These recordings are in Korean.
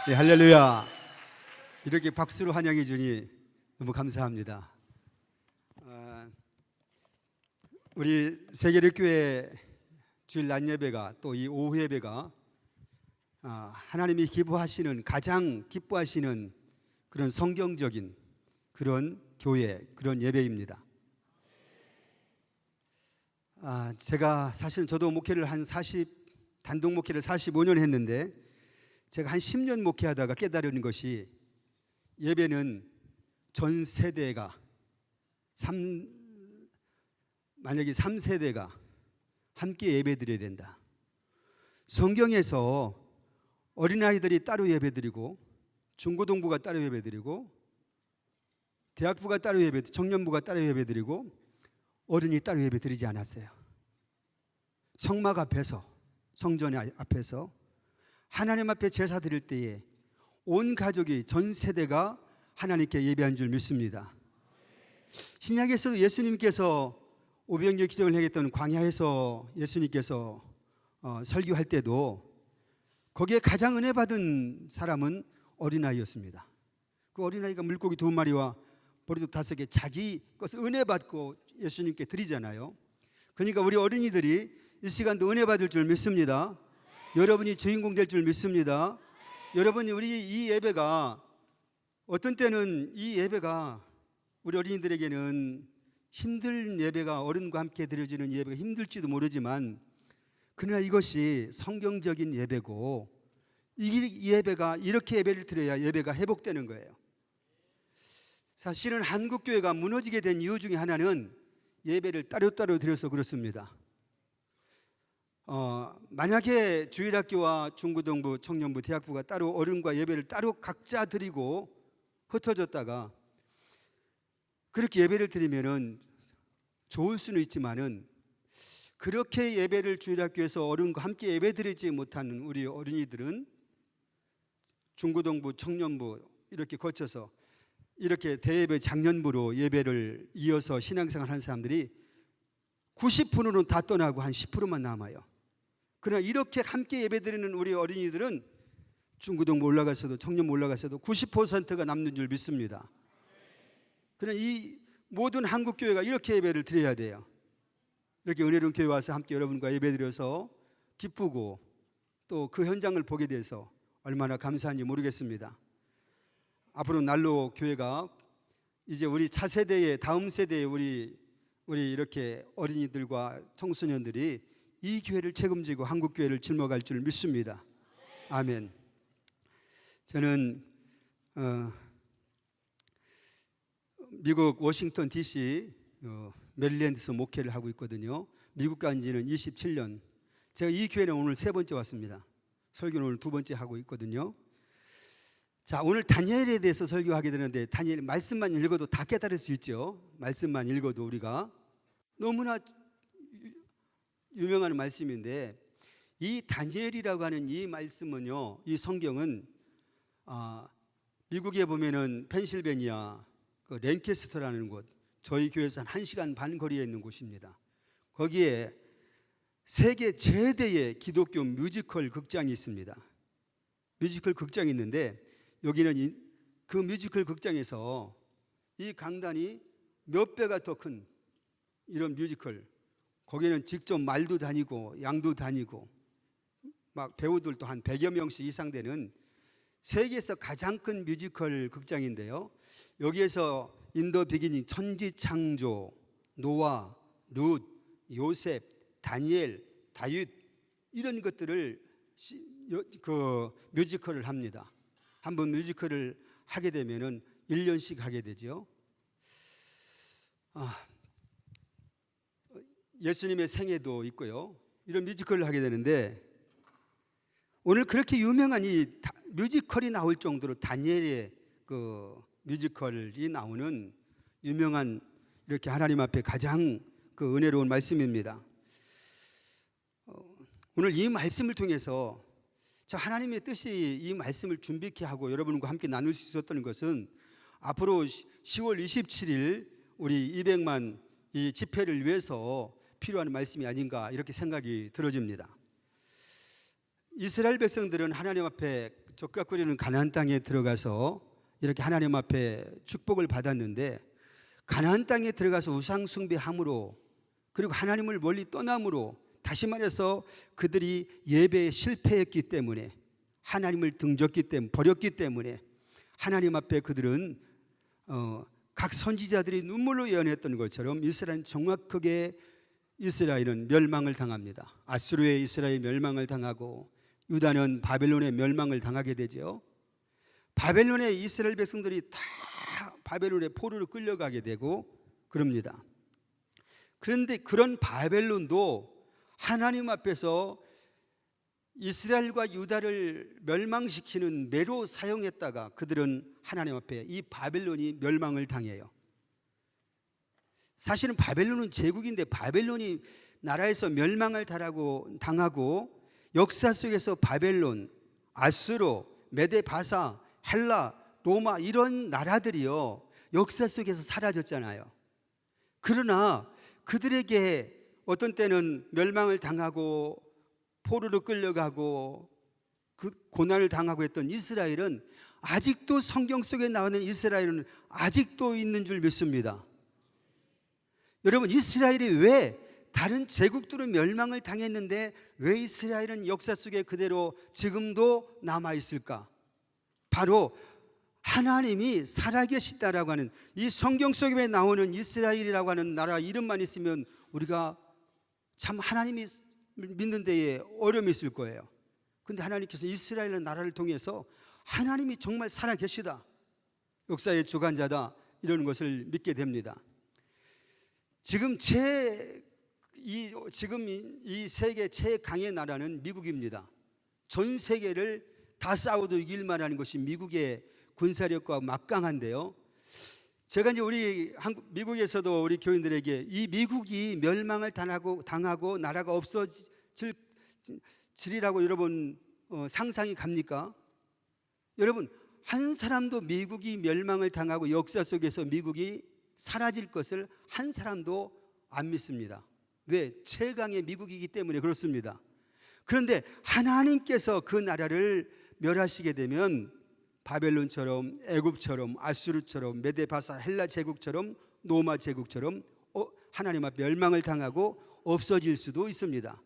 네, 할렐루야. 이렇게 박수로 환영해 주니 너무 감사합니다. 우리 세계력교회 주일 낮 예배가 또 이 오후 예배가 하나님이 기뻐하시는, 가장 기뻐하시는 그런 성경적인 그런 교회, 그런 예배입니다. 제가 사실은 저도 목회를 단독 목회를 45년 했는데, 제가 한 10년 목회하다가 깨달은 것이, 예배는 전 세대가 만약에 3세대가 함께 예배드려야 된다. 성경에서 어린아이들이 따로 예배드리고, 중고등부가 따로 예배드리고, 대학부가 따로 예배드리고, 청년부가 따로 예배드리고, 어른이 따로 예배드리지 않았어요. 성막 앞에서, 성전 앞에서 하나님 앞에 제사 드릴 때에 온 가족이, 전 세대가 하나님께 예배한 줄 믿습니다. 신약에서도 예수님께서 오병이어 기적을 행했던 광야에서 예수님께서 설교할 때도 거기에 가장 은혜 받은 사람은 어린아이였습니다. 그 어린아이가 물고기 2마리와 보리떡 5개 자기 것을 은혜 받고 예수님께 드리잖아요. 그러니까 우리 어린이들이 이 시간도 은혜 받을 줄 믿습니다. 여러분이 주인공 될 줄 믿습니다. 여러분이 우리 이 예배가, 어떤 때는 이 예배가 우리 어린이들에게는 힘든 예배가, 어른과 함께 드려지는 예배가 힘들지도 모르지만, 그러나 이것이 성경적인 예배고, 이 예배가 이렇게 예배를 드려야 예배가 회복되는 거예요. 사실은 한국교회가 무너지게 된 이유 중에 하나는 예배를 따로따로 드려서 그렇습니다. 만약에 주일학교와 중고등부, 청년부, 대학부가 따로 어른과 예배를 따로 각자 드리고 흩어졌다가 그렇게 예배를 드리면은 좋을 수는 있지만은, 그렇게 예배를 주일학교에서 어른과 함께 예배 드리지 못하는 우리 어린이들은 중고등부, 청년부 이렇게 거쳐서 이렇게 대예배 장년부로 예배를 이어서 신앙생활 하는 사람들이 90%는 다 떠나고 한 10%만 남아요. 그러나 이렇게 함께 예배드리는 우리 어린이들은 중고등부 올라가서도, 청년부 올라가서도 90%가 남는 줄 믿습니다. 그러나 이 모든 한국교회가 이렇게 예배를 드려야 돼요. 이렇게 은혜로운 교회 와서 함께 여러분과 예배드려서 기쁘고, 또 그 현장을 보게 돼서 얼마나 감사한지 모르겠습니다. 앞으로 날로 교회가 이제 우리 차세대의, 다음 세대의 우리 이렇게 어린이들과 청소년들이 이 교회를 책임지고 한국 교회를 짊어갈 줄 믿습니다. 아멘. 저는 미국 워싱턴 DC 메릴랜드에서 목회를 하고 있거든요. 미국 간 지는 27년. 제가 이 교회는 오늘 3번째 왔습니다. 설교는 오늘 2번째 하고 있거든요. 자, 오늘 다니엘에 대해서 설교하게 되는데, 다니엘 말씀만 읽어도 다 깨달을 수 있죠. 말씀만 읽어도 우리가 너무나 유명한 말씀인데, 이 다니엘이라고 하는 이 말씀은요, 이 성경은 미국에 보면은 펜실베니아 그 랭캐스터라는 곳, 저희 교회에서 한 1시간 반 거리에 있는 곳입니다. 거기에 세계 최대의 기독교 뮤지컬 극장이 있습니다. 뮤지컬 극장이 있는데, 여기는 그 뮤지컬 극장에서 이 강단이 몇 배가 더 큰 이런 뮤지컬, 거기는 직접 말도 다니고 양도 다니고 막 배우들도 한 100여 명씩 이상 되는 세계에서 가장 큰 뮤지컬 극장인데요. 여기에서 인더 비기닝, 천지창조, 노아, 룻, 요셉, 다니엘, 다윗 이런 것들을 그 뮤지컬을 합니다. 한번 뮤지컬을 하게 되면은 1년씩 하게 되죠. 예수님의 생애도 있고요. 이런 뮤지컬을 하게 되는데, 오늘 그렇게 유명한 이 뮤지컬이 나올 정도로 다니엘의 그 뮤지컬이 나오는 유명한, 이렇게 하나님 앞에 가장 그 은혜로운 말씀입니다. 오늘 이 말씀을 통해서 저 하나님의 뜻이 이 말씀을 준비케 하고 여러분과 함께 나눌 수 있었던 것은, 앞으로 10월 27일 우리 200만 이 집회를 위해서 필요한 말씀이 아닌가, 이렇게 생각이 들어집니다. 이스라엘 백성들은 하나님 앞에 적각거리는 가나안 땅에 들어가서 이렇게 하나님 앞에 축복을 받았는데, 가나안 땅에 들어가서 우상 숭배함으로, 그리고 하나님을 멀리 떠남으로, 다시 말해서 그들이 예배에 실패했기 때문에, 하나님을 등졌기 때문에, 버렸기 때문에 하나님 앞에 그들은 각 선지자들이 눈물로 예언했던 것처럼 이스라엘은 정확하게 이스라엘은 멸망을 당합니다. 아수르의 이스라엘 멸망을 당하고 유다는 바벨론의 멸망을 당하게 되죠. 바벨론의 이스라엘 백성들이 다 바벨론의 포로로 끌려가게 되고 그럽니다. 그런데 그런 바벨론도 하나님 앞에서 이스라엘과 유다를 멸망시키는 매로 사용했다가 그들은 하나님 앞에 이 바벨론이 멸망을 당해요. 사실은 바벨론은 제국인데 바벨론이 나라에서 멸망을 당하고 역사 속에서 바벨론, 아수르, 메데바사, 헬라, 로마 이런 나라들이요 역사 속에서 사라졌잖아요. 그러나 그들에게 어떤 때는 멸망을 당하고 포로로 끌려가고 그 고난을 당하고 했던 이스라엘은 아직도 성경 속에 나오는 이스라엘은 아직도 있는 줄 믿습니다. 여러분, 이스라엘이 왜 다른 제국들은 멸망을 당했는데 왜 이스라엘은 역사 속에 그대로 지금도 남아있을까? 바로 하나님이 살아계시다라고 하는 이 성경 속에 나오는 이스라엘이라고 하는 나라 이름만 있으면 우리가 참 하나님이 믿는 데에 어려움이 있을 거예요. 그런데 하나님께서 이스라엘 나라를 통해서 하나님이 정말 살아계시다, 역사의 주관자다, 이런 것을 믿게 됩니다. 지금 이 세계 최강의 나라는 미국입니다. 전 세계를 다 싸워도 이길 만한 것이 미국의 군사력과 막강한데요. 제가 이제 미국에서도 우리 교인들에게 이 미국이 멸망을 당하고 나라가 없어지리라고 여러분 상상이 갑니까? 여러분, 한 사람도 미국이 멸망을 당하고 역사 속에서 미국이 사라질 것을 한 사람도 안 믿습니다. 왜? 최강의 미국이기 때문에 그렇습니다. 그런데 하나님께서 그 나라를 멸하시게 되면 바벨론처럼, 애굽처럼, 아수르처럼, 메데바사, 헬라 제국처럼, 로마 제국처럼 하나님 앞에 멸망을 당하고 없어질 수도 있습니다.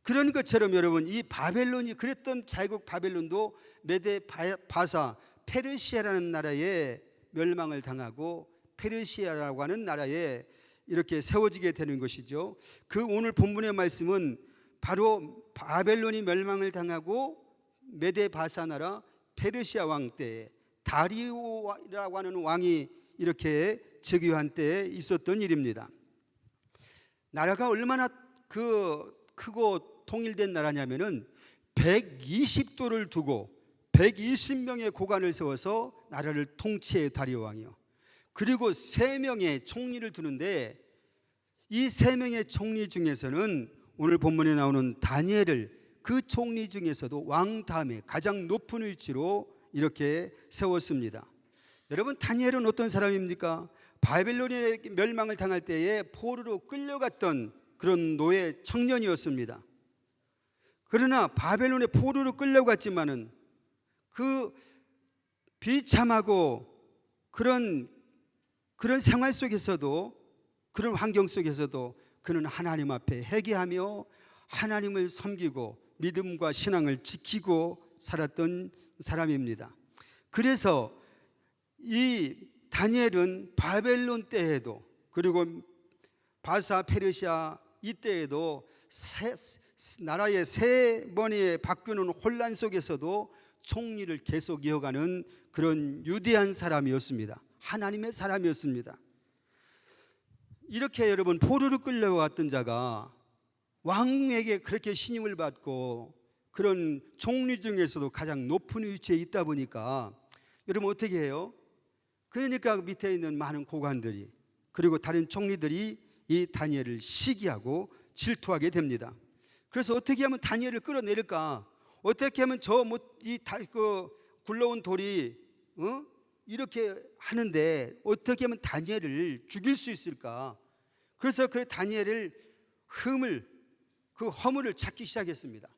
그런 것처럼 여러분, 이 바벨론이 그랬던 제국 바벨론도 메데바사, 페르시아라는 나라에 멸망을 당하고 페르시아라고 하는 나라에 이렇게 세워지게 되는 것이죠. 그 오늘 본문의 말씀은 바로 바벨론이 멸망을 당하고 메데바사 나라 페르시아 왕 때에 다리오라고 하는 왕이 이렇게 즉위한 때에 있었던 일입니다. 나라가 얼마나 크고 통일된 나라냐면은 120도를 두고 120명의 고관을 세워서 나라를 통치해요, 다리오 왕이요. 그리고 3명의 총리를 두는데 이 3명의 총리 중에서는 오늘 본문에 나오는 다니엘을 그 총리 중에서도 왕 다음에 가장 높은 위치로 이렇게 세웠습니다. 여러분, 다니엘은 어떤 사람입니까? 바벨론의 멸망을 당할 때에 포로로 끌려갔던 그런 노예 청년이었습니다. 그러나 바벨론의 포로로 끌려갔지만은 그 비참하고 그런 생활 속에서도, 그런 환경 속에서도 그는 하나님 앞에 회개하며 하나님을 섬기고 믿음과 신앙을 지키고 살았던 사람입니다. 그래서 이 다니엘은 바벨론 때에도, 그리고 바사 페르시아 이때에도 나라의 3번의 바뀌는 혼란 속에서도 총리를 계속 이어가는 그런 위대한 사람이었습니다. 하나님의 사람이었습니다. 이렇게 여러분, 포로로 끌려왔던 자가 왕에게 그렇게 신임을 받고 그런 총리 중에서도 가장 높은 위치에 있다 보니까 여러분 어떻게 해요? 그러니까 밑에 있는 많은 고관들이, 그리고 다른 총리들이 이 다니엘을 시기하고 질투하게 됩니다. 그래서 어떻게 하면 다니엘을 끌어내릴까? 어떻게 하면 굴러온 돌이 이렇게 하는데 어떻게 하면 다니엘을 죽일 수 있을까? 그래서 그 다니엘을 허물을 찾기 시작했습니다.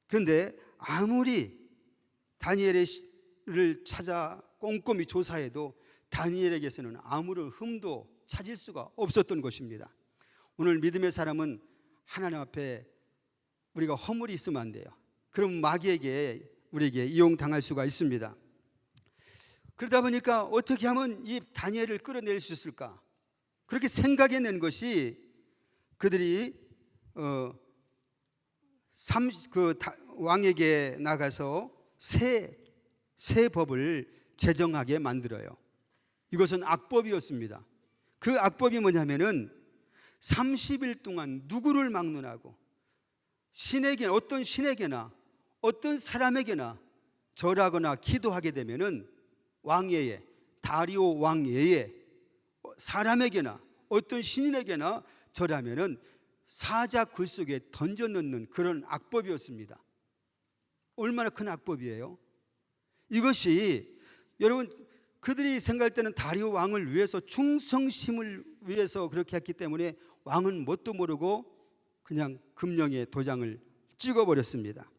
그런데 아무리 다니엘을 찾아 꼼꼼히 조사해도 다니엘에게서는 아무런 흠도 찾을 수가 없었던 것입니다. 오늘 믿음의 사람은 하나님 앞에 우리가 허물이 있으면 안 돼요. 그럼 마귀에게 우리에게 이용당할 수가 있습니다. 그러다 보니까 어떻게 하면 이 다니엘을 끌어낼 수 있을까? 그렇게 생각해낸 것이 그들이 왕에게 나가서 새 법을 제정하게 만들어요. 이것은 악법이었습니다. 그 악법이 뭐냐면은 30일 동안 누구를 막론하고 어떤 신에게나 어떤 사람에게나 절하거나 기도하게 되면은 왕예에, 다리오 왕예에 사람에게나 어떤 신인에게나 절하면은 사자 굴 속에 던져 넣는 그런 악법이었습니다. 얼마나 큰 악법이에요? 이것이 여러분 그들이 생각할 때는 다리오 왕을 위해서 충성심을 위해서 그렇게 했기 때문에 왕은 뭣도 모르고 그냥 금령에 도장을 찍어버렸습니다.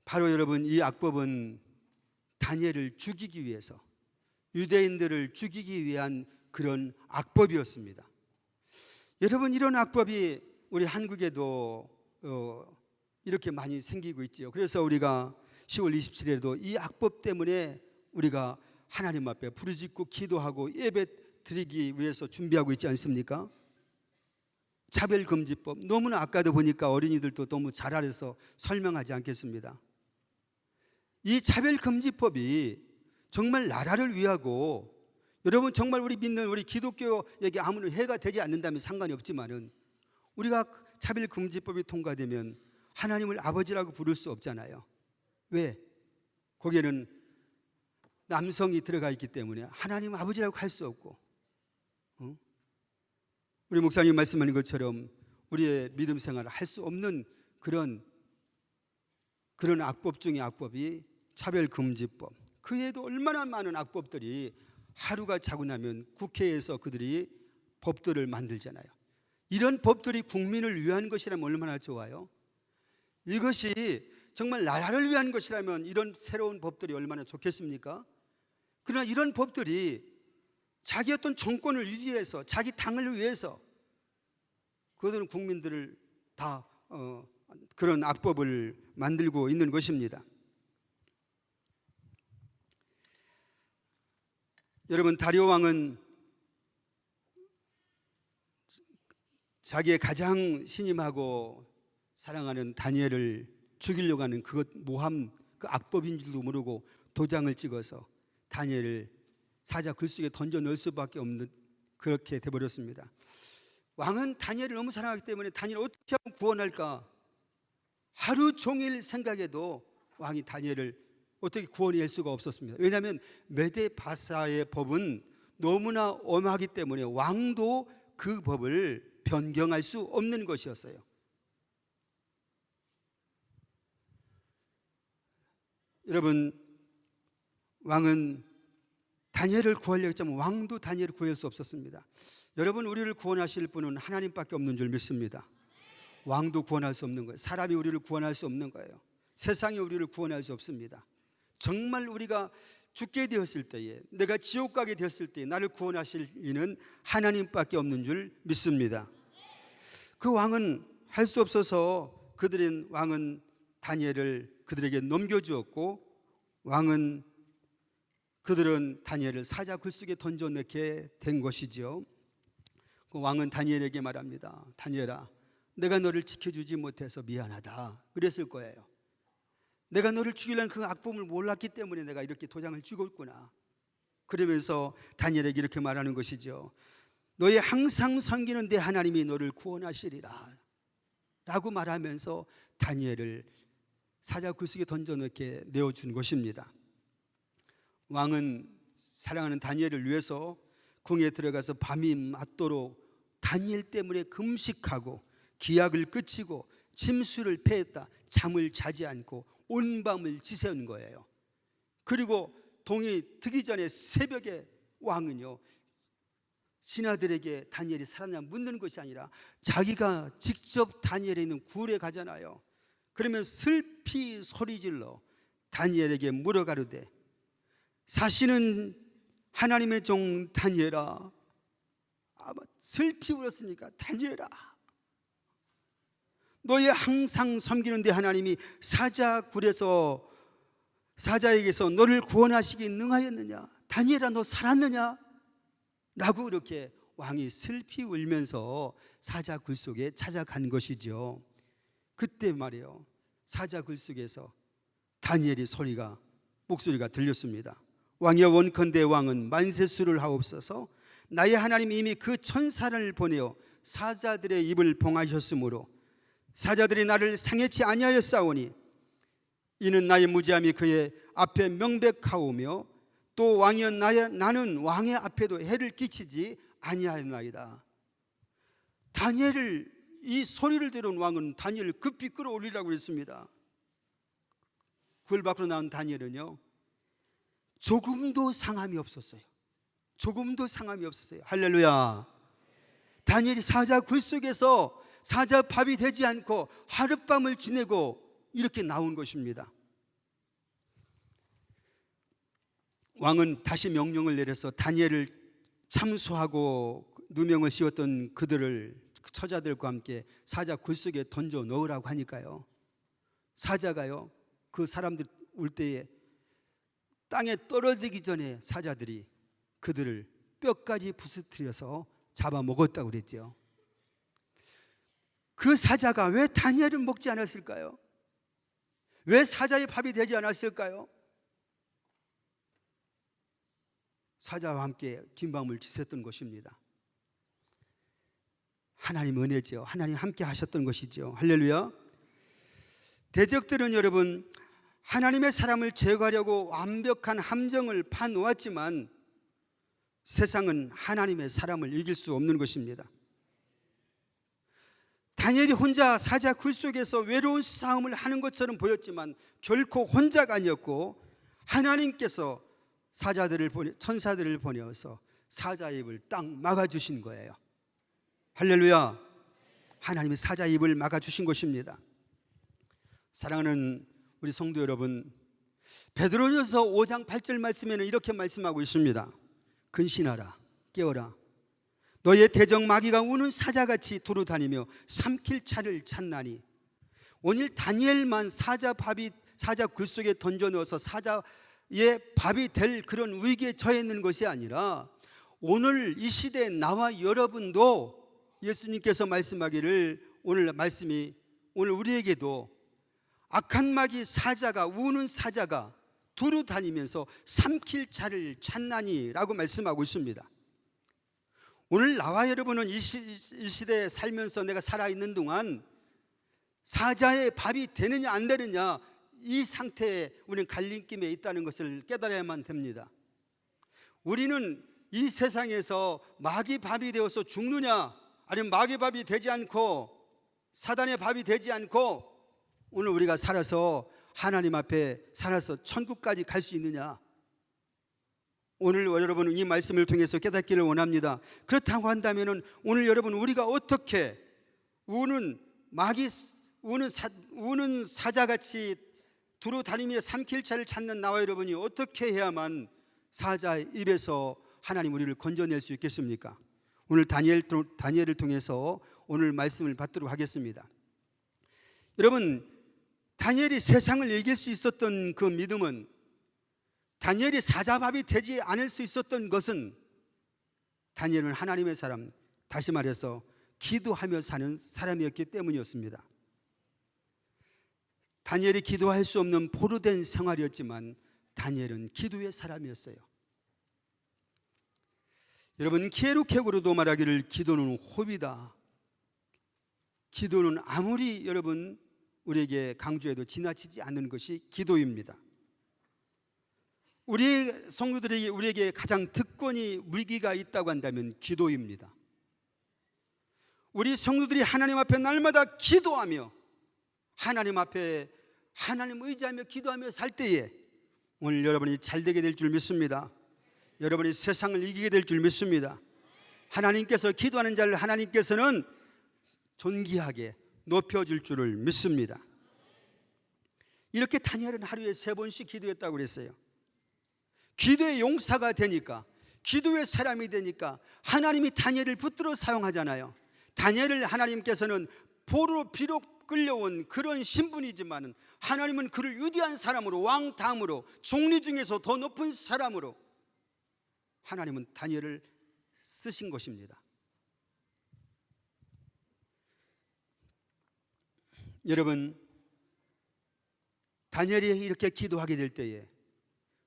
바로 여러분 이 악법은 다니엘을 죽이기 위해서, 유대인들을 죽이기 위한 그런 악법이었습니다. 여러분 이런 악법이 우리 한국에도 이렇게 많이 생기고 있지요. 그래서 우리가 10월 27일에도 이 악법 때문에 우리가 하나님 앞에 부르짖고 기도하고 예배 드리기 위해서 준비하고 있지 않습니까? 차별금지법, 너무나 아까도 보니까 어린이들도 너무 잘 알아서 설명하지 않겠습니다. 이 차별금지법이 정말 나라를 위하고 여러분 정말 우리 믿는 우리 기독교에게 아무런 해가 되지 않는다면 상관이 없지만은 우리가 차별금지법이 통과되면 하나님을 아버지라고 부를 수 없잖아요. 왜? 거기에는 남성이 들어가 있기 때문에 하나님 아버지라고 할 수 없고, 우리 목사님 말씀하는 것처럼 우리의 믿음 생활을 할 수 없는 그런 악법 중의 악법이 차별금지법. 그 외에도 얼마나 많은 악법들이 하루가 자고 나면 국회에서 그들이 법들을 만들잖아요. 이런 법들이 국민을 위한 것이라면 얼마나 좋아요. 이것이 정말 나라를 위한 것이라면 이런 새로운 법들이 얼마나 좋겠습니까? 그러나 이런 법들이 자기 어떤 정권을 유지해서 자기 당을 위해서 그들은 국민들을 다 그런 악법을 만들고 있는 것입니다. 여러분 다리오 왕은 자기의 가장 신임하고 사랑하는 다니엘을 죽이려고 하는 그것 모함 그 악법인 줄도 모르고 도장을 찍어서 다니엘을 사자 굴 속에 던져 넣을 수밖에 없는 그렇게 돼버렸습니다. 왕은 다니엘을 너무 사랑하기 때문에 다니엘을 어떻게 하면 구원할까 하루 종일 생각해도 왕이 다니엘을 어떻게 구원할 수가 없었습니다. 왜냐하면 메데바사의 법은 너무나 엄하기 때문에 왕도 그 법을 변경할 수 없는 것이었어요. 여러분 왕은 다니엘을 구하려고 했지만 왕도 다니엘을 구할 수 없었습니다. 여러분 우리를 구원하실 분은 하나님밖에 없는 줄 믿습니다. 왕도 구원할 수 없는 거예요. 사람이 우리를 구원할 수 없는 거예요. 세상이 우리를 구원할 수 없습니다. 정말 우리가 죽게 되었을 때에 내가 지옥 가게 되었을 때에 나를 구원하실 이는 하나님밖에 없는 줄 믿습니다. 그 왕은 할 수 없어서 왕은 다니엘을 그들에게 넘겨주었고 그들은 다니엘을 사자 굴 속에 던져넣게 된 것이지요. 그 왕은 다니엘에게 말합니다. 다니엘아, 내가 너를 지켜주지 못해서 미안하다 그랬을 거예요. 내가 너를 죽이려는 그 악법을 몰랐기 때문에 내가 이렇게 도장을 찍었구나. 그러면서 다니엘에게 이렇게 말하는 것이죠. 너의 항상 섬기는 내 하나님이 너를 구원하시리라 라고 말하면서 다니엘을 사자 굴 속에 던져넣게 내어준 것입니다. 왕은 사랑하는 다니엘을 위해서 궁에 들어가서 밤이 맞도록 다니엘 때문에 금식하고 기약을 끝이고 짐수를 패했다. 잠을 자지 않고 온 밤을 지새운 거예요. 그리고 동이 트기 전에 새벽에 왕은요 신하들에게 다니엘이 살았냐 묻는 것이 아니라 자기가 직접 다니엘에 있는 굴에 가잖아요. 그러면 슬피 소리질러 다니엘에게 물어가르되 사실은 하나님의 종 다니엘아, 슬피 울었으니까 다니엘아, 너의 항상 섬기는데 하나님이 사자에게서 너를 구원하시기 능하였느냐? 다니엘아, 너 살았느냐? 라고 이렇게 왕이 슬피 울면서 사자 굴 속에 찾아간 것이죠. 그때 말이에요, 사자 굴 속에서 다니엘의 목소리가 들렸습니다. 왕이여, 원컨대 왕은 만세수를 하옵소서. 나의 하나님이 이미 그 천사를 보내어 사자들의 입을 봉하셨으므로 사자들이 나를 상해치 아니하였사오니 이는 나의 무지함이 그의 앞에 명백하오며 또 왕이여, 나는 왕의 앞에도 해를 끼치지 아니하였나이다. 다니엘을, 이 소리를 들은 왕은 다니엘을 급히 끌어올리라고 했습니다. 굴 밖으로 나온 다니엘은요, 조금도 상함이 없었어요. 조금도 상함이 없었어요. 할렐루야. 다니엘이 사자 굴 속에서 사자 밥이 되지 않고 하룻밤을 지내고 이렇게 나온 것입니다. 왕은 다시 명령을 내려서 다니엘을 참수하고 누명을 씌웠던 그들을, 처자들과 함께 사자 굴 속에 던져 넣으라고 하니까요, 사자가요, 그 사람들 울 때에 땅에 떨어지기 전에 사자들이 그들을 뼈까지 부스트려서 잡아먹었다고 그랬죠. 그 사자가 왜 다니엘을 먹지 않았을까요? 왜 사자의 밥이 되지 않았을까요? 사자와 함께 긴 밤을 지새웠던 것입니다. 하나님 은혜죠. 하나님 함께 하셨던 것이죠. 할렐루야. 대적들은 여러분, 하나님의 사람을 제거하려고 완벽한 함정을 파놓았지만 세상은 하나님의 사람을 이길 수 없는 것입니다. 다니엘이 혼자 사자 굴 속에서 외로운 싸움을 하는 것처럼 보였지만 결코 혼자가 아니었고 하나님께서 천사들을 보내어서 사자의 입을 딱 막아주신 거예요. 할렐루야. 하나님이 사자의 입을 막아주신 것입니다. 사랑하는 우리 성도 여러분, 베드로전서 5장 8절 말씀에는 이렇게 말씀하고 있습니다. 근신하라, 깨어라. 너의 대적 마귀가 우는 사자같이 두루 다니며 삼킬 차를 찾나니. 오늘 다니엘만 사자 굴 속에 던져 넣어서 사자의 밥이 될 그런 위기에 처해 있는 것이 아니라 오늘 이 시대에 나와 여러분도 예수님께서 말씀하기를, 오늘 우리에게도 악한 마귀 우는 사자가 두루 다니면서 삼킬 차를 찾나니 라고 말씀하고 있습니다. 오늘 나와 여러분은 이 시대에 살면서 내가 살아있는 동안 사자의 밥이 되느냐 안 되느냐, 이 상태에 우리는 갈림길에 있다는 것을 깨달아야만 됩니다. 우리는 이 세상에서 마귀 밥이 되어서 죽느냐, 아니면 마귀 밥이 되지 않고 사단의 밥이 되지 않고 오늘 우리가 살아서 하나님 앞에 살아서 천국까지 갈 수 있느냐, 오늘 여러분은 이 말씀을 통해서 깨닫기를 원합니다. 그렇다고 한다면 오늘 여러분, 우리가 어떻게 우는 사자같이 두루 다니며 삼킬 차를 찾는 나와 여러분이 어떻게 해야만 사자의 입에서 하나님 우리를 건져낼 수 있겠습니까? 오늘 다니엘을 통해서 오늘 말씀을 받도록 하겠습니다. 여러분, 다니엘이 세상을 이길 수 있었던 그 믿음은, 다니엘이 사자밥이 되지 않을 수 있었던 것은, 다니엘은 하나님의 사람, 다시 말해서 기도하며 사는 사람이었기 때문이었습니다. 다니엘이 기도할 수 없는 포로된 생활이었지만 다니엘은 기도의 사람이었어요. 여러분, 키에루케고로도 말하기를 기도는 호비다. 기도는 아무리 여러분 우리에게 강조해도 지나치지 않는 것이 기도입니다. 우리 성도들에게, 우리에게 가장 특권이 위기가 있다고 한다면 기도입니다. 우리 성도들이 하나님 앞에 날마다 기도하며 하나님 앞에 하나님 의지하며 기도하며 살 때에 오늘 여러분이 잘 되게 될 줄 믿습니다. 여러분이 세상을 이기게 될 줄 믿습니다. 하나님께서 기도하는 자를 하나님께서는 존귀하게 높여줄 줄을 믿습니다. 이렇게 다니엘은 하루에 3번씩 기도했다고 그랬어요. 기도의 용사가 되니까, 기도의 사람이 되니까 하나님이 다니엘을 붙들어 사용하잖아요. 다니엘을 하나님께서는 포로로 비록 끌려온 그런 신분이지만 하나님은 그를 위대한 사람으로, 왕 다음으로, 종리 중에서 더 높은 사람으로 하나님은 다니엘을 쓰신 것입니다. 여러분, 다니엘이 이렇게 기도하게 될 때에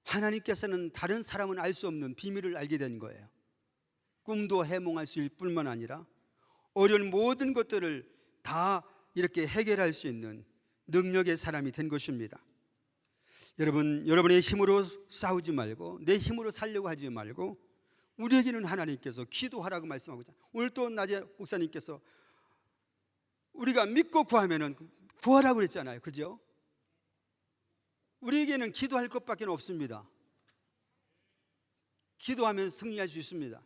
하나님께서는 다른 사람은 알 수 없는 비밀을 알게 된 거예요. 꿈도 해몽할 수 있을 뿐만 아니라 어려운 모든 것들을 다 이렇게 해결할 수 있는 능력의 사람이 된 것입니다. 여러분, 여러분의 힘으로 싸우지 말고 내 힘으로 살려고 하지 말고 우리에게는 하나님께서 기도하라고 말씀하고 있잖아요. 오늘 또 낮에 목사님께서 우리가 믿고 구하면은 구하라고 그랬잖아요. 그죠? 우리에게는 기도할 것밖에 없습니다. 기도하면 승리할 수 있습니다.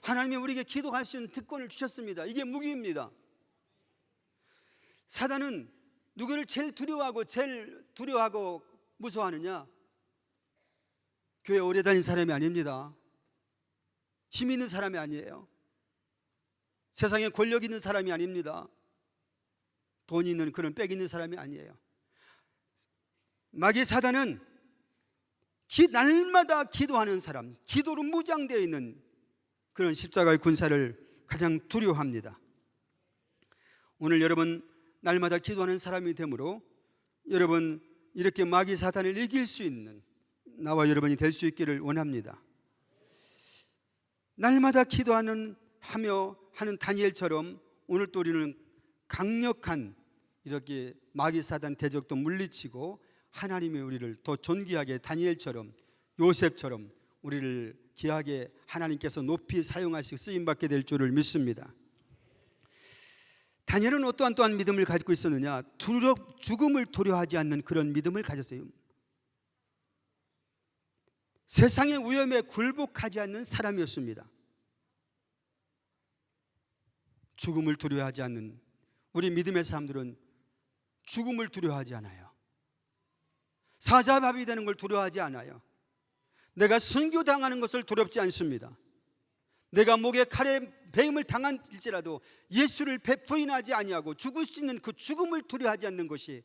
하나님이 우리에게 기도할 수 있는 특권을 주셨습니다. 이게 무기입니다. 사단은 누구를 제일 두려워하고 무서워하느냐? 교회 오래 다닌 사람이 아닙니다. 힘 있는 사람이 아니에요. 세상에 권력 있는 사람이 아닙니다. 돈 있는 그런 빽 있는 사람이 아니에요. 마귀 사단은 날마다 기도하는 사람, 기도로 무장되어 있는 그런 십자가의 군사를 가장 두려워합니다. 오늘 여러분 날마다 기도하는 사람이 되므로 여러분 이렇게 마귀 사단을 이길 수 있는 나와 여러분이 될 수 있기를 원합니다. 날마다 기도하는 다니엘처럼 오늘 또 우리는 강력한 이렇게 마귀 사단 대적도 물리치고 하나님이 우리를 더 존귀하게 다니엘처럼 요셉처럼 우리를 귀하게 하나님께서 높이 사용하시고 쓰임받게 될 줄을 믿습니다. 다니엘은 어떠한 믿음을 가지고 있었느냐? 죽음을 두려워하지 않는 그런 믿음을 가졌어요. 세상의 위험에 굴복하지 않는 사람이었습니다. 죽음을 두려워하지 않는 우리 믿음의 사람들은 죽음을 두려워하지 않아요. 사자밥이 되는 걸 두려워하지 않아요. 내가 순교당하는 것을 두렵지 않습니다. 내가 목에 칼에 베임을 당할지라도 예수를 부인하지 아니하고 죽을 수 있는 그 죽음을 두려워하지 않는 것이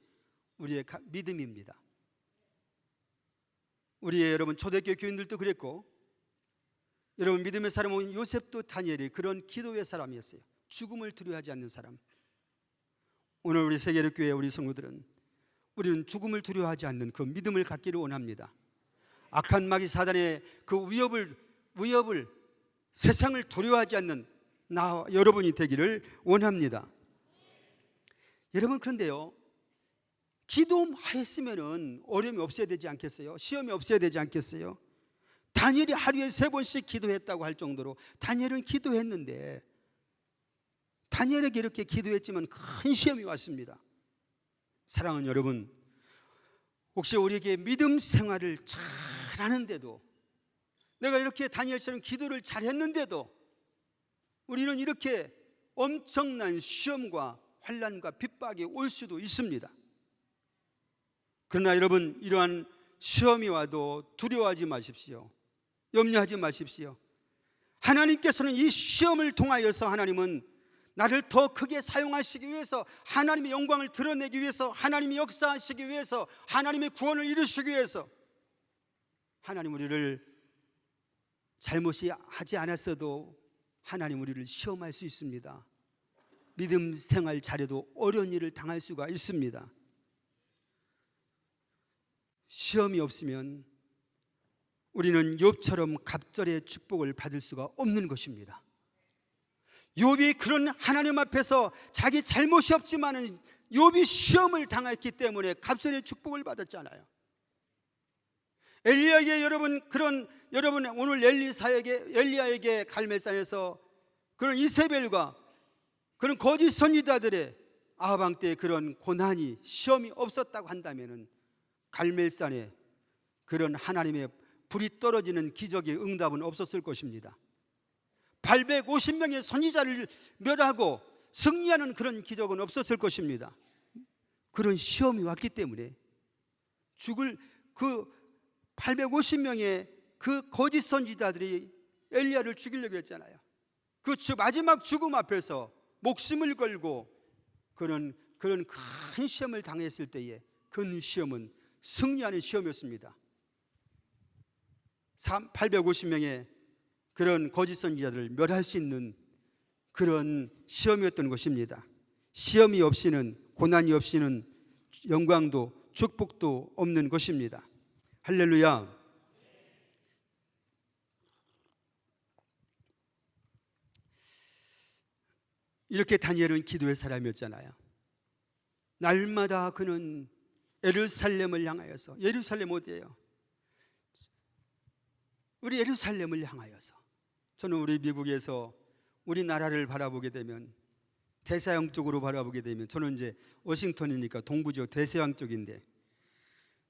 우리의 믿음입니다. 우리의 여러분 초대교회 교인들도 그랬고 여러분 믿음의 사람은 요셉도 다니엘이 그런 기도의 사람이었어요. 죽음을 두려워하지 않는 사람. 오늘 우리 세계력교회 우리 성도들은 우리는 죽음을 두려워하지 않는 그 믿음을 갖기를 원합니다. 악한 마귀 사단의 그 위협을 세상을 두려워하지 않는 나와 여러분이 되기를 원합니다. 여러분 그런데요, 기도하였으면 어려움이 없어야 되지 않겠어요? 시험이 없어야 되지 않겠어요? 다니엘이 하루에 3번씩 기도했다고 할 정도로 다니엘은 기도했는데 다니엘에게 이렇게 기도했지만 큰 시험이 왔습니다. 사랑하는 여러분, 혹시 우리에게 믿음 생활을 잘하는데도 내가 이렇게 다니엘처럼 기도를 잘했는데도 우리는 이렇게 엄청난 시험과 환난과 핍박이 올 수도 있습니다. 그러나 여러분 이러한 시험이 와도 두려워하지 마십시오. 염려하지 마십시오. 하나님께서는 이 시험을 통하여서 하나님은 나를 더 크게 사용하시기 위해서, 하나님의 영광을 드러내기 위해서, 하나님이 역사하시기 위해서, 하나님의 구원을 이루시기 위해서 하나님 우리를 잘못이 하지 않았어도 하나님 우리를 시험할 수 있습니다. 믿음 생활 잘해도 어려운 일을 당할 수가 있습니다. 시험이 없으면 우리는 욥처럼 갑절의 축복을 받을 수가 없는 것입니다. 욥이 그런 하나님 앞에서 자기 잘못이 없지만은 욥이 시험을 당했기 때문에 갑절의 축복을 받았잖아요. 엘리야에게 여러분 오늘 엘리야에게 갈멜산에서 그런 이세벨과 그런 거짓 선지자들의 아하방 때의 그런 고난이 시험이 없었다고 한다면은 갈멜산에 그런 하나님의 불이 떨어지는 기적의 응답은 없었을 것입니다. 850명의 선지자를 멸하고 승리하는 그런 기적은 없었을 것입니다. 그런 시험이 왔기 때문에 죽을 그 850명의 그 거짓 선지자들이 엘리야를 죽이려고 했잖아요. 그 마지막 죽음 앞에서 목숨을 걸고 그런 큰 시험을 당했을 때에 그 시험은 승리하는 시험이었습니다. 850명의 그런 거짓 선지자들을 멸할 수 있는 그런 시험이었던 것입니다. 시험이 없이는, 고난이 없이는 영광도 축복도 없는 것입니다. 할렐루야. 이렇게 다니엘은 기도의 사람이었잖아요. 날마다 그는 예루살렘을 향하여서, 예루살렘 어디예요? 우리 예루살렘을 향하여서, 저는 우리 미국에서 우리나라를 바라보게 되면, 대서양 쪽으로 바라보게 되면, 저는 이제 워싱턴이니까 동부지역 대서양 쪽인데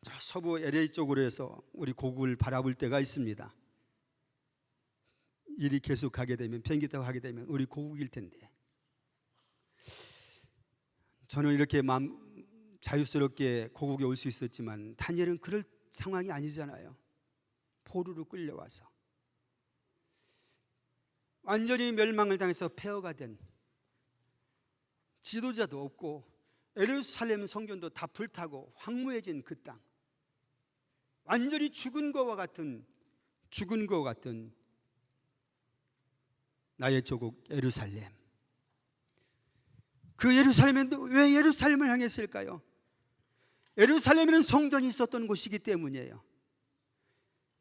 저 서부 LA 쪽으로 해서 우리 고국을 바라볼 때가 있습니다. 일이 계속 가게 되면, 비행기 타고 가게 되면 우리 고국일 텐데, 저는 이렇게 마음 자유스럽게 고국에 올 수 있었지만 다니엘은 그럴 상황이 아니잖아요. 포로로 끌려와서 완전히 멸망을 당해서 폐허가 된, 지도자도 없고 예루살렘 성전도 다 불타고 황무해진 그 땅, 완전히 죽은 것과 같은 나의 조국 예루살렘. 그 예루살렘은 왜 예루살렘을 향했을까요? 예루살렘에는 성전이 있었던 곳이기 때문이에요.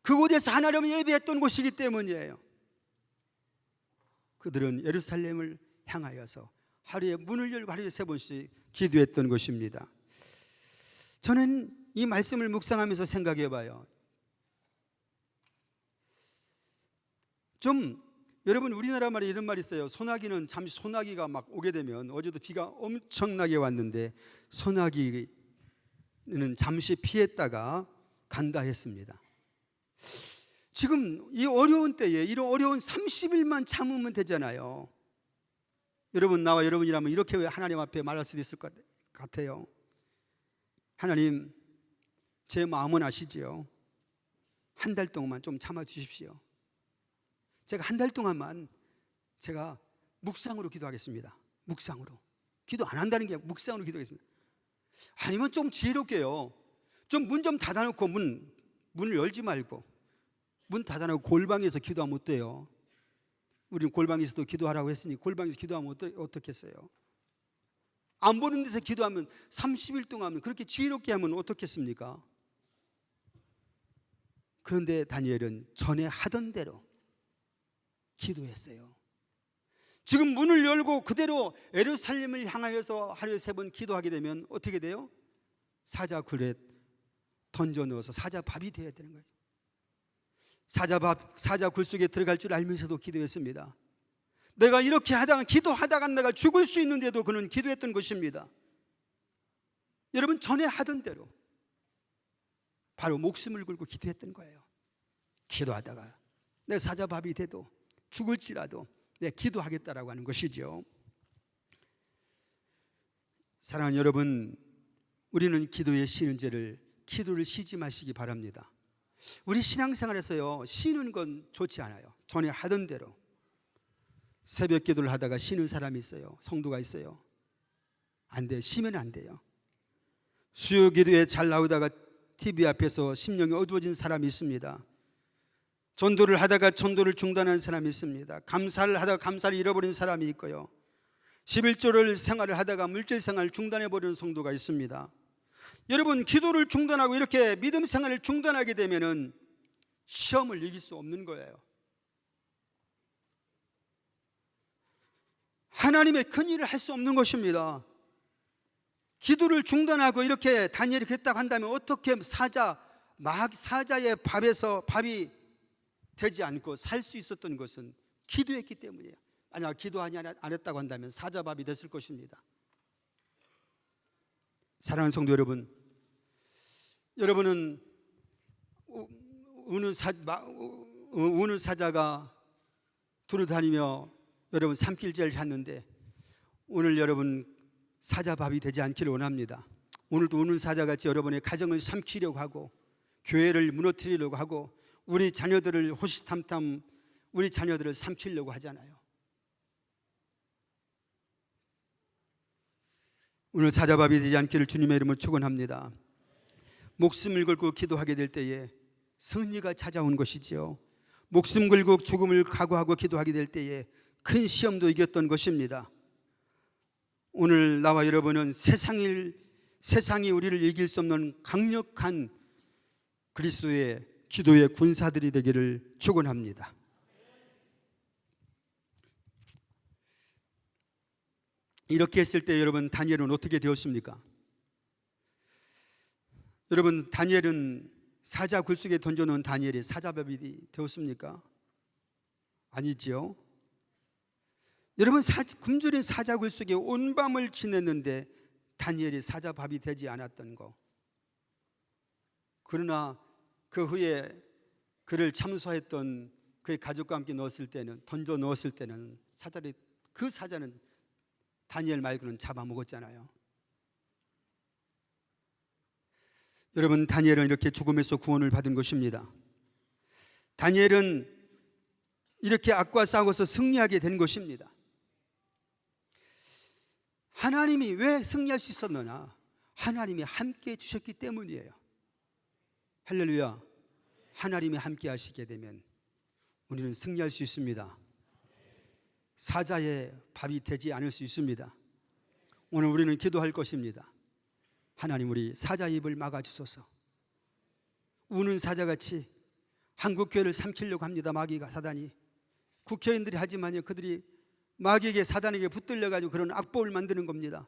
그곳에서 하나님을 예배했던 곳이기 때문이에요. 그들은 예루살렘을 향하여서 하루에 문을 열고 하루에 3번씩 기도했던 것입니다. 저는 이 말씀을 묵상하면서 생각해 봐요. 여러분, 우리나라 말에 이런 말이 있어요. 소나기는 잠시, 소나기가 막 오게 되면, 어제도 비가 엄청나게 왔는데 소나기는 잠시 피했다가 간다 했습니다. 지금 이 어려운 때에 이런 어려운 30일만 참으면 되잖아요. 여러분, 나와 여러분이라면 이렇게 하나님 앞에 말할 수도 있을 것 같아요. 하나님, 제 마음은 아시지요? 한 달 동안만 좀 참아 주십시오. 제가 한 달 동안만 제가 묵상으로 기도하겠습니다. 묵상으로. 기도 안 한다는 게 묵상으로 기도하겠습니다. 아니면 좀 지혜롭게요. 좀 문 좀 닫아놓고 문을 열지 말고 문 닫아놓고 골방에서 기도하면 어때요? 우리는 골방에서도 기도하라고 했으니 골방에서 기도하면 어떻겠어요? 안 보는 데서 기도하면 30일 동안 그렇게 지혜롭게 하면 어떻겠습니까? 그런데 다니엘은 전에 하던 대로 기도했어요. 지금 문을 열고 그대로 예루살렘을 향하여서 하루에 3번 기도하게 되면 어떻게 돼요? 사자굴에 던져 넣어서 사자밥이 되어야 되는 거예요. 사자굴 속에 들어갈 줄 알면서도 기도했습니다. 내가 이렇게 기도하다가 내가 죽을 수 있는데도 그는 기도했던 것입니다. 여러분, 전에 하던 대로 바로 목숨을 걸고 기도했던 거예요. 기도하다가 내가 사자밥이 돼도 죽을지라도 내가 기도하겠다라고 하는 것이죠. 사랑하는 여러분, 우리는 기도에 쉬는 죄를, 기도를 쉬지 마시기 바랍니다. 우리 신앙생활에서요, 쉬는 건 좋지 않아요. 전에 하던 대로 새벽 기도를 하다가 쉬는 사람이 있어요. 성도가 있어요. 안 돼요. 쉬면 안 돼요. 수요 기도에 잘 나오다가 TV 앞에서 심령이 어두워진 사람이 있습니다. 전도를 하다가 전도를 중단한 사람이 있습니다. 감사를 하다가 감사를 잃어버린 사람이 있고요. 11조를 생활을 하다가 물질 생활을 중단해버리는 성도가 있습니다. 여러분, 기도를 중단하고 이렇게 믿음 생활을 중단하게 되면은 시험을 이길 수 없는 거예요. 하나님의 큰 일을 할 수 없는 것입니다. 기도를 중단하고 이렇게 다니엘이 그랬다고 한다면 어떻게 사자의 밥이 되지 않고 살 수 있었던 것은 기도했기 때문이에요. 만약 기도하지 않았다고 한다면 사자밥이 됐을 것입니다. 사랑하는 성도 여러분, 여러분은 우는 사자가 두루다니며 여러분 산길제를 찾는데 오늘 여러분 사자밥이 되지 않기를 원합니다. 오늘도 우는 사자같이 여러분의 가정을 삼키려고 하고 교회를 무너뜨리려고 하고 우리 자녀들을 호시탐탐 우리 자녀들을 삼키려고 하잖아요. 오늘 사자밥이 되지 않기를 주님의 이름으로 축원합니다. 목숨을 걸고 기도하게 될 때에 승리가 찾아온 것이지요. 목숨 걸고 죽음을 각오하고 기도하게 될 때에 큰 시험도 이겼던 것입니다. 오늘 나와 여러분은 세상이 우리를 이길 수 없는 강력한 그리스도의 기도의 군사들이 되기를 축원합니다. 이렇게 했을 때 여러분 다니엘은 어떻게 되었습니까? 여러분 다니엘은 사자 굴속에 던져놓은 다니엘이 사자밥이 되었습니까? 아니지요. 여러분 굶주린 사자 굴속에 온 밤을 지냈는데 다니엘이 사자밥이 되지 않았던 거. 그러나 그 후에 그를 참소했던 그의 가족과 함께 던져 넣었을 때는 그 사자는 다니엘 말고는 잡아먹었잖아요. 여러분 다니엘은 이렇게 죽음에서 구원을 받은 것입니다. 다니엘은 이렇게 악과 싸워서 승리하게 된 것입니다. 하나님이 왜 승리할 수 있었느냐? 하나님이 함께 해주셨기 때문이에요. 할렐루야. 하나님이 함께 하시게 되면 우리는 승리할 수 있습니다. 사자의 밥이 되지 않을 수 있습니다. 오늘 우리는 기도할 것입니다. 하나님 우리 사자 입을 막아주소서. 우는 사자같이 한국교회를 삼키려고 합니다. 마귀가 사단이. 국회의원들이 하지만요 그들이 마귀에게 사단에게 붙들려가지고 그런 악법을 만드는 겁니다.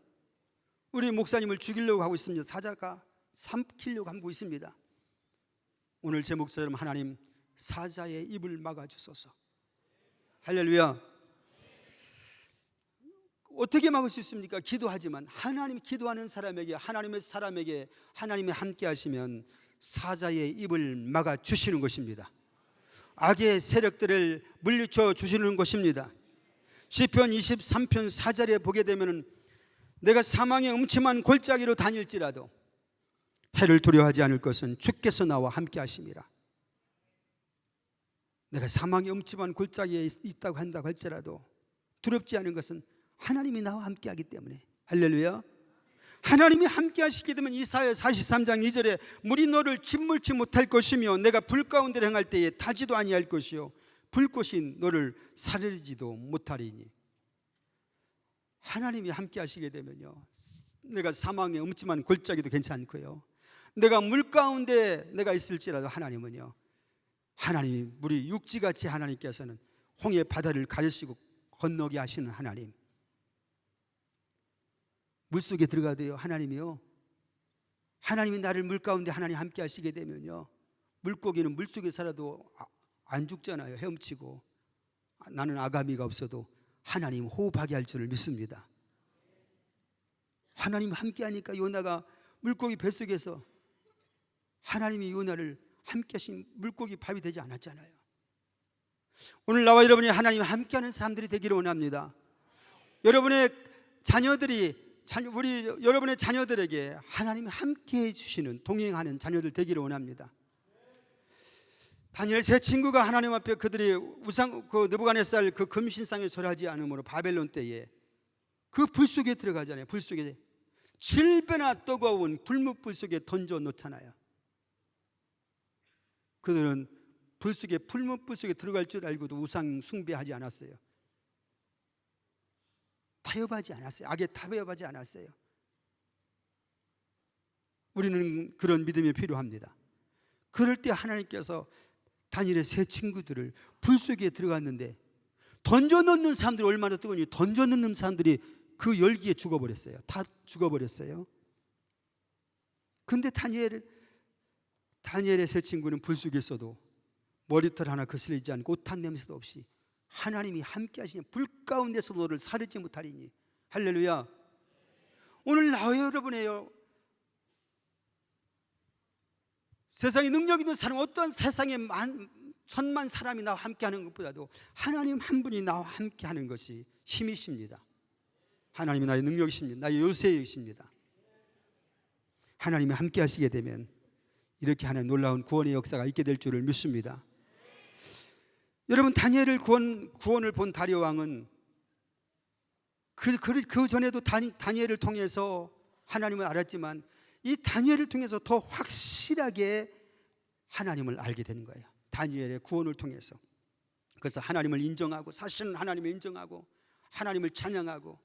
우리 목사님을 죽이려고 하고 있습니다. 사자가 삼키려고 하고 있습니다. 오늘 제 목사처럼 하나님 사자의 입을 막아주소서. 할렐루야. 어떻게 막을 수 있습니까? 기도하지만 하나님 기도하는 사람에게 하나님이 함께 하시면 사자의 입을 막아주시는 것입니다. 악의 세력들을 물리쳐 주시는 것입니다. 시편 23편 4절에 보게 되면 내가 사망의 음침한 골짜기로 다닐지라도 해를 두려워하지 않을 것은 주께서 나와 함께 하심이라. 내가 사망의 음침한 골짜기에 있다고 한다고 할지라도 두렵지 않은 것은 하나님이 나와 함께 하기 때문에. 할렐루야. 하나님이 함께 하시게 되면 이사야 43장 2절에 물이 너를 짓물지 못할 것이며 내가 불 가운데 행할 때에 타지도 아니할 것이요 불꽃이 너를 사르지도 못하리니. 하나님이 함께 하시게 되면요 내가 사망의 음침한 골짜기도 괜찮고요 내가 물 가운데 내가 있을지라도 하나님은요 하나님이 우리 육지같이 하나님께서는 홍해 바다를 가르시고 건너게 하시는 하나님. 물속에 들어가도요 하나님이요 하나님이 나를 물 가운데 하나님 함께 하시게 되면요 물고기는 물속에 살아도 안 죽잖아요. 헤엄치고. 나는 아가미가 없어도 하나님 호흡하게 할 줄을 믿습니다. 하나님 함께 하니까 요나가 물고기 뱃속에서 하나님이 요나를 함께 하신 물고기 밥이 되지 않았잖아요. 오늘 나와 여러분이 하나님 함께하는 사람들이 되기를 원합니다. 여러분의 여러분의 자녀들에게 하나님이 함께해 주시는 동행하는 자녀들 되기를 원합니다. 다니엘 세 친구가 하나님 앞에 그들이 느부갓네살 그 금신상에 절하지 않으므로 바벨론 때에 그 불 속에 들어가잖아요. 불 속에 7배나 뜨거운 불뭇불 속에 던져 놓잖아요. 그들은 불뭇불 속에 들어갈 줄 알고도 우상 숭배하지 않았어요. 타협하지 않았어요. 악에 타협하지 않았어요. 우리는 그런 믿음이 필요합니다. 그럴 때 하나님께서 다니엘의 세 친구들을 불 속에 들어갔는데 던져놓는 사람들이 얼마나 뜨거운지 던져놓는 사람들이 그 열기에 죽어버렸어요. 다 죽어버렸어요. 근데 다니엘의 세 친구는 불 속에 있어도 머리털 하나 거슬리지 않고 옷한 냄새도 없이 하나님이 함께 하시니 불 가운데서 너를 사르지 못하리니. 할렐루야. 오늘 나와 여러분이에요. 세상에 능력 있는 사람, 어떤 세상에 천만 사람이 나와 함께하는 것보다도 하나님 한 분이 나와 함께하는 것이 힘이십니다. 하나님이 나의 능력이십니다. 나의 요새이십니다. 하나님이 함께 하시게 되면 이렇게 하는 놀라운 구원의 역사가 있게 될 줄을 믿습니다. 여러분, 다니엘을 구원을 본 다리오 왕은 그 전에도 다니엘을 통해서 하나님을 알았지만 이 다니엘을 통해서 더 확실하게 하나님을 알게 되는 거예요. 다니엘의 구원을 통해서. 그래서 하나님을 인정하고, 사실은 하나님을 인정하고, 하나님을 찬양하고,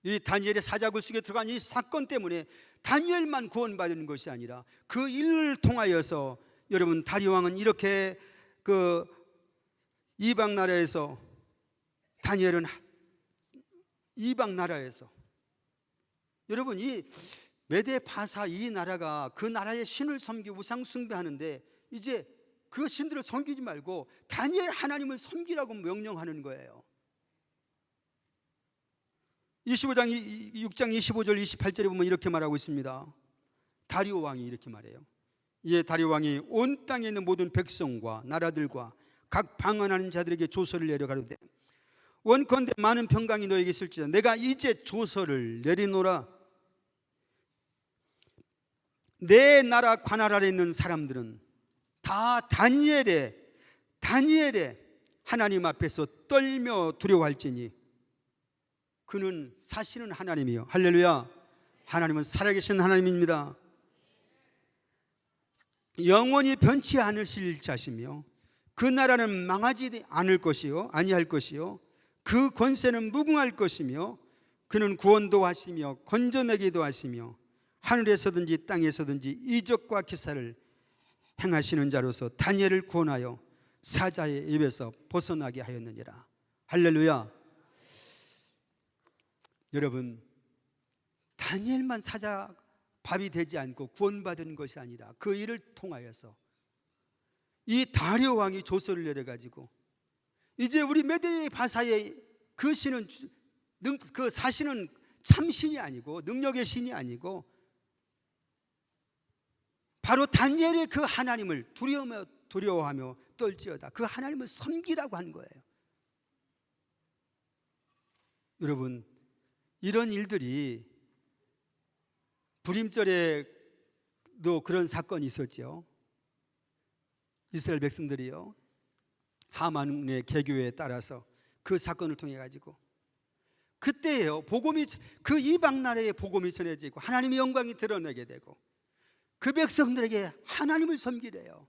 이 다니엘의 사자굴 속에 들어간 이 사건 때문에 다니엘만 구원받는 것이 아니라 그 일을 통하여서 여러분, 다리오 왕은 이렇게 그 이방 나라에서, 다니엘은 이방 나라에서, 여러분, 이 메데 바사 이 나라가 그 나라의 신을 섬기고 우상 숭배하는데 이제 그 신들을 섬기지 말고 다니엘 하나님을 섬기라고 명령하는 거예요. 6장 25절 28절에 보면 이렇게 말하고 있습니다. 다리오 왕이 이렇게 말해요. 이에 다리오 왕이 온 땅에 있는 모든 백성과 나라들과 각 방언하는 자들에게 조서를 내려 가로되, 원컨대 많은 평강이 너에게 있을지라 내가 이제 조서를 내리노라. 내 나라 관할 아래 있는 사람들은 다 다니엘의 하나님 앞에서 떨며 두려워할지니 그는 사시는 하나님이요. 할렐루야. 하나님은 살아계신 하나님입니다. 영원히 변치 않으실 자시며 그 나라는 망하지 않을 것이요 아니할 것이요 그 권세는 무궁할 것이며 그는 구원도 하시며 건져내기도 하시며 하늘에서든지 땅에서든지 이적과 기사를 행하시는 자로서 다니엘을 구원하여 사자의 입에서 벗어나게 하였느니라. 할렐루야. 여러분, 다니엘만 사자 밥이 되지 않고 구원받은 것이 아니라 그 일을 통하여서 이 다리오 왕이 조서를 내려가지고 이제 우리 메데 바사의 그 신은, 그 사신은 참신이 아니고 능력의 신이 아니고 바로 다니엘의 그 하나님을 두려워하며 떨지어다, 그 하나님을 섬기라고 한 거예요. 여러분, 이런 일들이 불임절에도 그런 사건이 있었죠. 이스라엘 백성들이요, 하만의 개교에 따라서 그 사건을 통해 가지고 그때예요, 복음이, 그 이방 나라에 복음이 전해지고 하나님의 영광이 드러나게 되고 그 백성들에게 하나님을 섬기래요.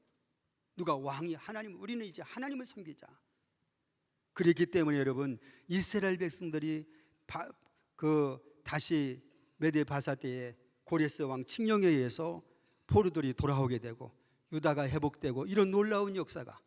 누가 왕이 하나님, 우리는 이제 하나님을 섬기자. 그렇기 때문에 여러분, 이스라엘 백성들이 다시 메데 바사 때에 고레스 왕 칙령에 의해서 포로들이 돌아오게 되고 유다가 회복되고 이런 놀라운 역사가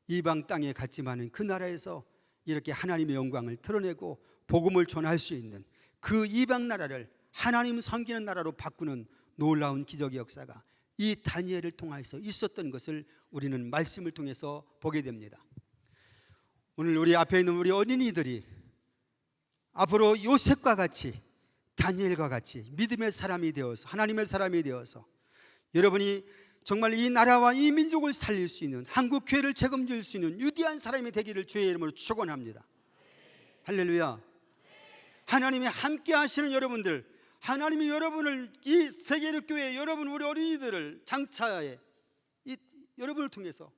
이방 땅에 갔지만은 그 나라에서 이렇게 하나님의 영광을 드러내고 복음을 전할 수 있는 그 이방 나라를 하나님 섬기는 나라로 바꾸는 놀라운 기적의 역사가 이 다니엘을 통해서 있었던 것을 우리는 말씀을 통해서 보게 됩니다. 오늘 우리 앞에 있는 우리 어린이들이 앞으로 요셉과 같이, 다니엘과 같이 믿음의 사람이 되어서, 하나님의 사람이 되어서 여러분이 정말 이 나라와 이 민족을 살릴 수 있는, 한국 교회를 책임질 수 있는 위대한 사람이 되기를 주의 이름으로 축원합니다. 할렐루야. 하나님이 함께 하시는 여러분들, 하나님이 여러분을, 이 세계의 교회 여러분, 우리 어린이들을 장차에 여러분을 통해서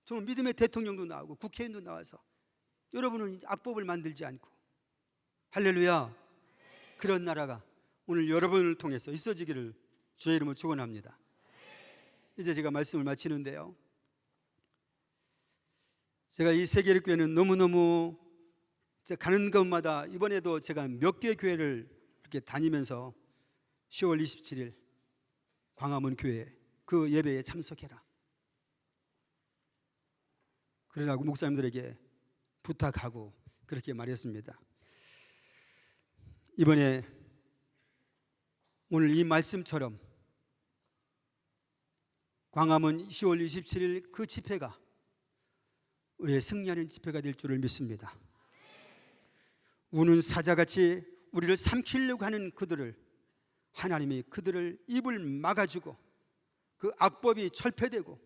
정말 믿음의 대통령도 나오고 국회의원도 나와서 여러분은 악법을 만들지 않고, 할렐루야, 그런 나라가 오늘 여러분을 통해서 있어지기를 주의 이름으로 축원합니다. 이제 제가 말씀을 마치는데요, 제가 이 세계의 교회는 너무너무 가는 곳마다, 이번에도 제가 몇 개 교회를 이렇게 다니면서 10월 27일 광화문 교회 그 예배에 참석해라, 그러라고 목사님들에게 부탁하고 그렇게 말했습니다. 이번에 오늘 이 말씀처럼 광화문 10월 27일 그 집회가 우리의 승리하는 집회가 될 줄을 믿습니다. 우는 사자같이 우리를 삼키려고 하는 그들을, 하나님이 그들을 입을 막아주고 그 악법이 철폐되고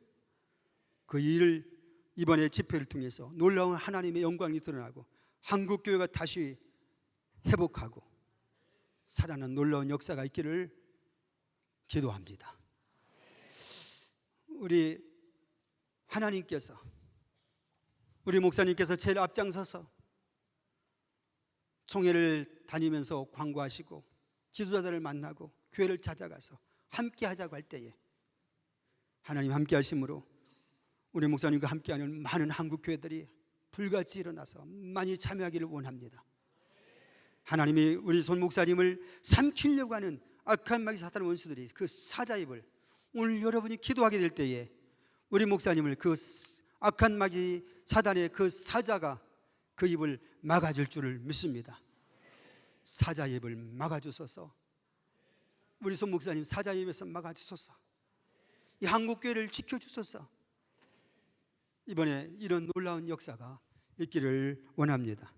그 일을 이번에 집회를 통해서 놀라운 하나님의 영광이 드러나고 한국교회가 다시 회복하고 살아난 놀라운 역사가 있기를 기도합니다. 우리 하나님께서, 우리 목사님께서 제일 앞장서서 총회를 다니면서 광고하시고 지도자들을 만나고 교회를 찾아가서 함께 하자고 할 때에 하나님 함께 하심으로 우리 목사님과 함께하는 많은 한국 교회들이 불같이 일어나서 많이 참여하기를 원합니다. 하나님이 우리 손 목사님을 삼키려고 하는 악한 마귀 사탄 원수들이 그 사자입을 오늘 여러분이 기도하게 될 때에 우리 목사님을 그 악한 마귀 사단의 그 사자가 그 입을 막아줄 줄을 믿습니다. 사자 입을 막아주소서. 우리 손 목사님 사자 입에서 막아주소서. 이 한국교회를 지켜주소서. 이번에 이런 놀라운 역사가 있기를 원합니다.